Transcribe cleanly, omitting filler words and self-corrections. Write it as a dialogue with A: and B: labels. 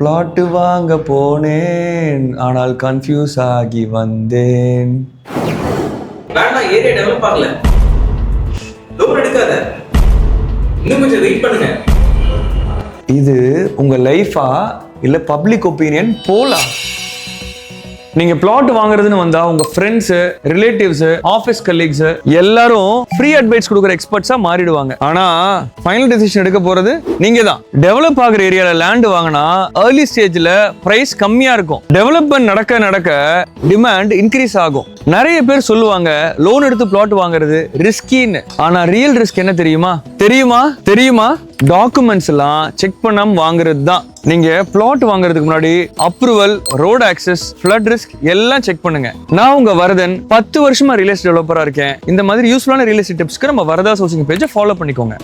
A: Plot வாங்க போனேன் ஆனால் கன்ஃபியூஸ் ஆகி வந்தேன்.
B: வேண்டாம், ஏரியா டெவலப் ஆகல, லோன் எடுக்காத, இன்னும் கொஞ்சம் வெயிட் பண்ணுங்க.
A: இது உங்க லைஃபா இல்ல பப்ளிக் ஒப்பீனியன் போலா? நீங்க பிளாட் வாங்குறதுன்னு வந்தா உங்க ஃப்ரெண்ட்ஸ், ரிலேட்டிவ்ஸ், ஆபீஸ் கலீக்ஸ் எல்லாரும் ஃப்ரீ அட்வைஸ் கொடுக்குற எக்ஸ்பர்ட்ஸா மாறிடுவாங்க. ஆனா ஃபைனல் டிசிஷன் எடுக்க போறது நீங்க தான். டெவலப் ஆகுற ஏரியால லேண்ட் வாங்கினா ஏர்லி ஸ்டேஜ்ல பிரைஸ் கம்மியா இருக்கும். டெவலப்மெண்ட் நடக்க நடக்க டிமாண்ட் இன்க்ரீஸ் ஆகும். நிறைய பேர் சொல்லுவாங்க லோன் எடுத்து பிளாட் வாங்குறது ரிஸ்கின்னு. ஆனா ரியல் ரிஸ்க் என்ன தெரியுமா? தெரியுமா டாக்குமெண்ட்ஸ் எல்லாம் செக் பண்ணாம வாங்குறது தான். நீங்க பிளாட் வாங்குறதுக்கு முன்னாடி approval, road access, flood risk எல்லாம் செக் பண்ணுங்க. நான் உங்க வரதன், 10 வருஷமா ரியல் எஸ்டேட் டெவலப்பரா இருக்கேன். இந்த மாதிரி யூஸ்ஃபுல்லான ரியல் எஸ்டேட் டிப்ஸ்க்கு நம்ம வரதா சோர்சிங் பேஜை ஃபாலோ பண்ணிக்கோங்க.